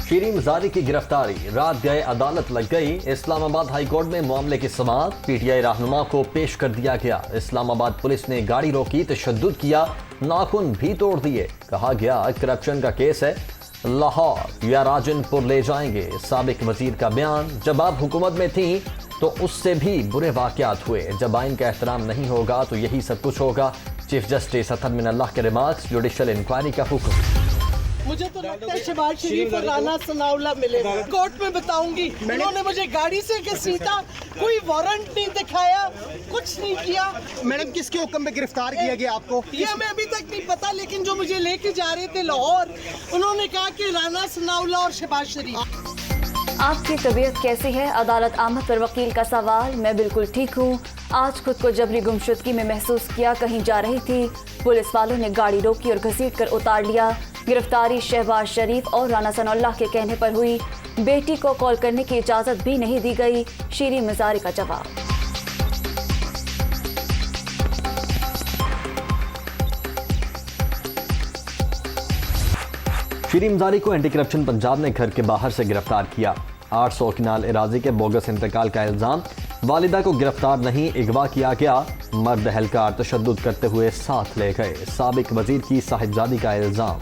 शीरी मजारी की गिरफ्तारी, रात गए अदालत लग गई। इस्लामाबाद हाई कोर्ट में मामले की समाअत, पीटीआई रहनुमा को पेश कर दिया गया। इस्लामाबाद पुलिस ने गाड़ी रोकी, तशद्दुद किया, नाखून भी तोड़ दिए। कहा गया करप्शन का केस है, लाहौर या राजनपुर ले जाएंगे। साबिक वजीर का बयान, जब आप हुकूमत में थी तो उससे भी बुरे वाकयात हुए। जब आइन का एहतराम नहीं होगा तो यही सब कुछ होगा। चीफ जस्टिस अतहर मिनल्लाह के रिमार्क्स, जुडिशल इंक्वायरी का हुक्म। मुझे तो लगता है शहबाज शरीफ और राना सनाउल्लाह मिले। कोर्ट में बताऊंगी, उन्होंने मुझे गाड़ी से घसीटा, कोई वारंट नहीं दिखाया, कुछ नहीं किया। मैडम, किसके हुक्म में गिरफ्तार किया गया आपको? ये हमें अभी तक नहीं पता, लेकिन जो मुझे लेके जा रहे थे लाहौर, उन्होंने कहा कि राना सनाउल्लाह और शहबाज शरीफ। आपकी तबीयत कैसी है? अदालत आमद पर वकील का सवाल। मैं बिल्कुल ठीक हूँ। आज खुद को जबरी गुमशुदगी में महसूस किया, कहीं जा रही थी, पुलिस वालों ने गाड़ी रोकी और घसीट कर उतार लिया। गिरफ्तारी शहबाज शरीफ और राना सनाउल्लाह के कहने पर हुई। बेटी को कॉल करने की इजाजत भी नहीं दी गई। शीरी मजारी का जवाब। शीरी मजारी को एंटी करप्शन पंजाब ने घर के बाहर से गिरफ्तार किया। 800 किनाल इराजी के बोगस इंतकाल का इल्जाम, वालिदा को गिरफ्तार नहीं, अगवा किया गया। मर्द एहलकार तशद्दुद करते हुए साथ ले गए। साबिक वजीर की साहिबजादी का इल्जाम।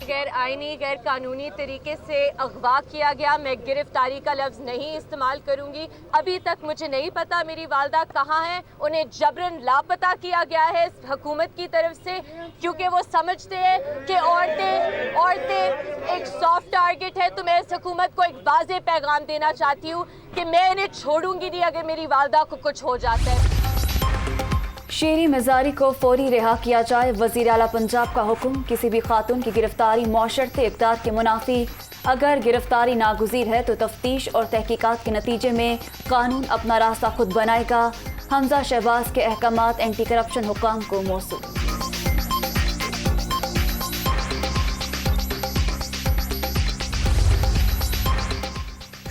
गैर आईनी गैर कानूनी तरीके से अगवा किया गया। मैं गिरफ्तारी का लफ्ज़ नहीं इस्तेमाल करूंगी। अभी तक मुझे नहीं पता मेरी वालदा कहाँ है। उन्हें जबरन लापता किया गया है इस हुकूमत की तरफ से, क्योंकि वो समझते हैं कि औरतें एक सॉफ्ट टारगेट है। तो मैं इस हुकूमत को एक वाज़ेह पैगाम देना चाहती हूँ कि मैं इन्हें छोड़ूंगी नहीं अगर मेरी वालदा को कुछ हो जाता है। शीरी मजारी को फौरी रिहा किया जाए, वज़ीर आला पंजाब का हुक्म। किसी भी खातून की गिरफ्तारी मौशरती इक़दार के मुनाफी। अगर गिरफ्तारी नागुज़ीर है तो तफ्तीश और तहकीकात के नतीजे में कानून अपना रास्ता खुद बनाएगा। हमजा शहबाज के अहकामात एंटी करप्शन हुकाम को मौसूल।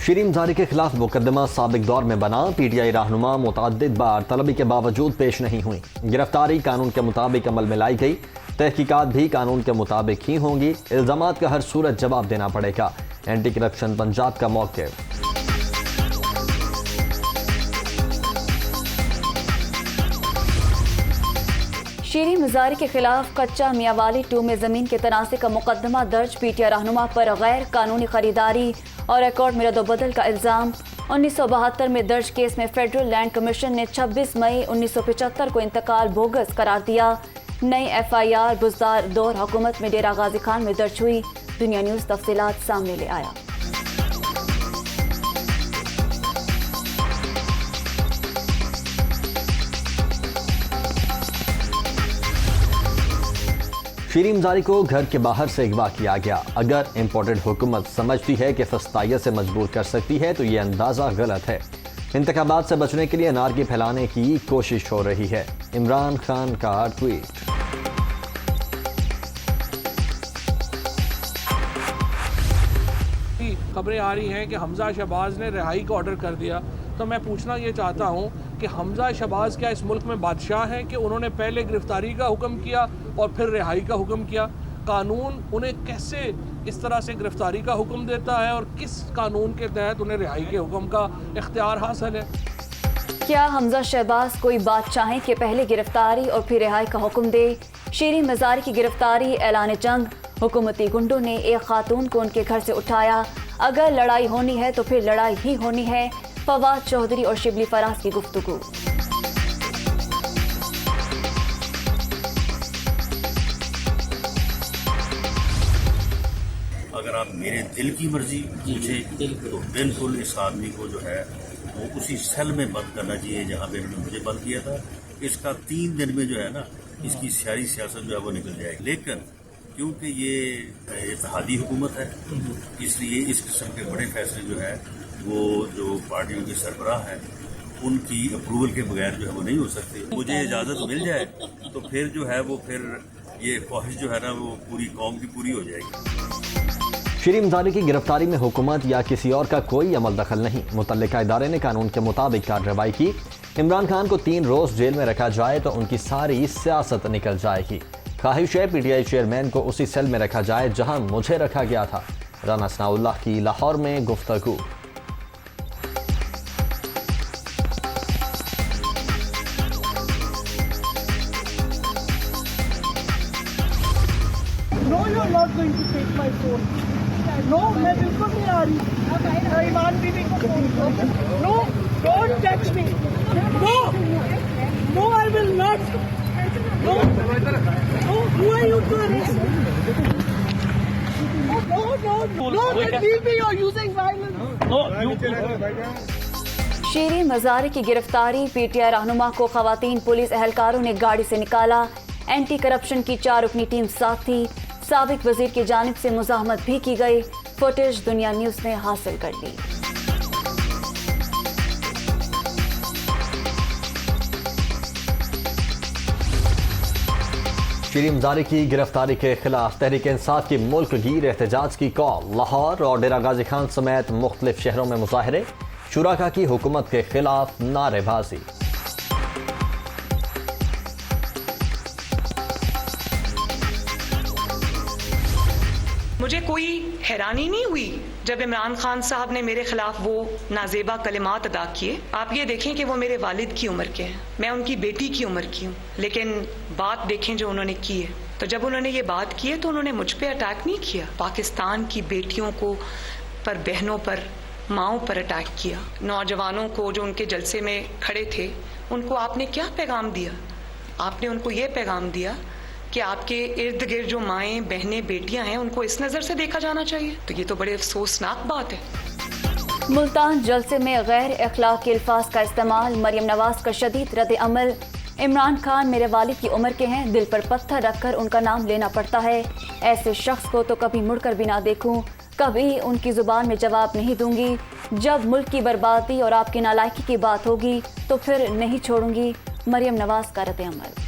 शीरी मजारी के खिलाफ मुकदमा साबिक दौर में बना। पीटीआई रहनुमा मुतअद्दिद बार तलबी के बावजूद पेश नहीं हुई। गिरफ्तारी कानून के मुताबिक अमल में लाई गई। तहकीकात भी कानून के मुताबिक ही होंगी। इल्जामात का हर सूरत जवाब देना पड़ेगा। एंटी करप्शन पंजाब का मौक़िफ़। शीरी मजारी के खिलाफ कच्चा मियावाली 2 में ज़मीन के तनाज़े का मुकदमा दर्ज। पीटीआई रहनुमा पर गैर कानूनी खरीदारी और रिकॉर्ड में रद्दोबदल का इल्ज़ाम। 1972 में दर्ज केस में फेडरल लैंड कमीशन ने 26 मई 1975 को इंतकाल बोगस करार दिया। नई FIR बुज़दार दौर हुकूमत में डेरा गाजी खान में दर्ज हुई। दुनिया न्यूज़ तफसीलात सामने ले आया। शीरी मजारी को घर के बाहर से अगवा किया गया। अगर इम्पोर्टेड हुकूमत समझती है कि फस्ताइयत से मजबूर कर सकती है तो ये अंदाज़ा गलत है। इंतखाबात से बचने के लिए नारगी फैलाने की कोशिश हो रही है। इमरान खान का ट्वीट। खबरें आ रही हैं कि हमजा शहबाज ने रिहाई का ऑर्डर कर दिया। तो मैं पूछना ये चाहता हूँ कि हमजा शहबाज क्या इस मुल्क में बादशाह हैं कि उन्होंने पहले गिरफ्तारी का हुक्म किया और फिर रिहाई का हुक्म किया? कानून उन्हें कैसे इस तरह से गिरफ्तारी का हुक्म देता है और किस कानून के तहत उन्हें रिहाई के हुक्म का इख्तियार हासिल है? क्या हमजा शहबाज कोई बात चाहें कि पहले गिरफ्तारी और फिर रिहाई का हुक्म दे? शीरी मजारी की गिरफ्तारी ऐलान जंग। हुकूमती गुंडों ने एक खातून को उनके घर से उठाया। अगर लड़ाई होनी है तो फिर लड़ाई ही होनी है। फवाद चौधरी और शिबली फराज की गुफ्तगू। अगर आप मेरे दिल की मर्जी पूछे तो बिल्कुल इस आदमी को जो है वो उसी सेल में बंद करना चाहिए जहाँ पे इन्होंने मुझे बंद किया था। इसका 3 दिन में जो है ना इसकी सारी सियासत जो है वो निकल जाएगी। लेकिन क्योंकि ये इत्तेहादी हुकूमत है इसलिए इस किस्म के बड़े फैसले जो है वो जो पार्टियों के सरबराह हैं उनकी अप्रूवल के बगैर जो है वो नहीं हो सकते। मुझे इजाज़त मिल जाए तो फिर जो है वो फिर ये ख्वाहिश जो है ना वो पूरी कौम की पूरी हो जाएगी। शीरी मजारी की गिरफ्तारी में हुकूमत या किसी और का कोई अमल दखल नहीं। मुतल्लिका इदारे ने कानून के मुताबिक कार्रवाई की। इमरान खान को 3 रोज जेल में रखा जाए तो उनकी सारी सियासत निकल जाएगी। ख्वाहिश है पीटीआई चेयरमैन को उसी सेल में रखा जाए जहां मुझे रखा गया था। राना सनाउल्लाह की लाहौर में गुफ्तगू। No, you're not going to take my phone. No, मैं बिल्कुल नहीं आ रही। ईमान बीवी को फोन करो। No, don't touch me. No, no, I will not. No, no, who are you to arrest me? No, let me be. You're using violence. शेरी मजारी की गिरफ्तारी। PTI रहनुमा को खवातीन पुलिस एहलकारों ने गाड़ी से निकाला। एंटी करप्शन की 4 रुकनी टीम साथ थी। साबिक वजीर की जानिब से मुजाहमत भी की गई। फुटेज दुनिया न्यूज ने हासिल कर ली। शेरी मजारी की गिरफ्तारी के खिलाफ तहरीक इंसाफ की मुल्क गिर एहतजाज की कॉल। लाहौर और डेरा गाजी खान समेत मुख्तलिफ शहरों में मुजाहरे। शुराका की हुकूमत के खिलाफ नारेबाजी। मुझे कोई हैरानी नहीं हुई जब इमरान खान साहब ने मेरे खिलाफ वो नाजेबा कलिमात अदा किए। आप ये देखें कि वो मेरे वालिद की उम्र के हैं, मैं उनकी बेटी की उम्र की हूँ, लेकिन बात देखें जो उन्होंने की है। तो जब उन्होंने ये बात की है तो उन्होंने मुझ पे अटैक नहीं किया, पाकिस्तान की बेटियों को पर, बहनों पर, माओं पर अटैक किया। नौजवानों को जो उनके जलसे में खड़े थे उनको आपने क्या पैगाम दिया? आपने उनको ये पैगाम दिया कि आपके इर्द गिर्द जो माएँ, बहनें, बेटियां हैं उनको इस नज़र से देखा जाना चाहिए। तो ये तो बड़े अफसोसनाक बात है। मुल्तान जलसे में गैर अखलाकी अल्फाज का इस्तेमाल। मरियम नवाज का शदीद रद्द अमल। इमरान खान मेरे वालिद की उम्र के हैं, दिल पर पत्थर रखकर उनका नाम लेना पड़ता है। ऐसे शख्स को तो कभी मुड़कर भी ना देखूं, कभी उनकी जुबान में जवाब नहीं दूंगी। जब मुल्क की बर्बादी और आपकी नालायकी की बात होगी तो फिर नहीं छोड़ूंगी। मरियम नवाज का रद्द अमल।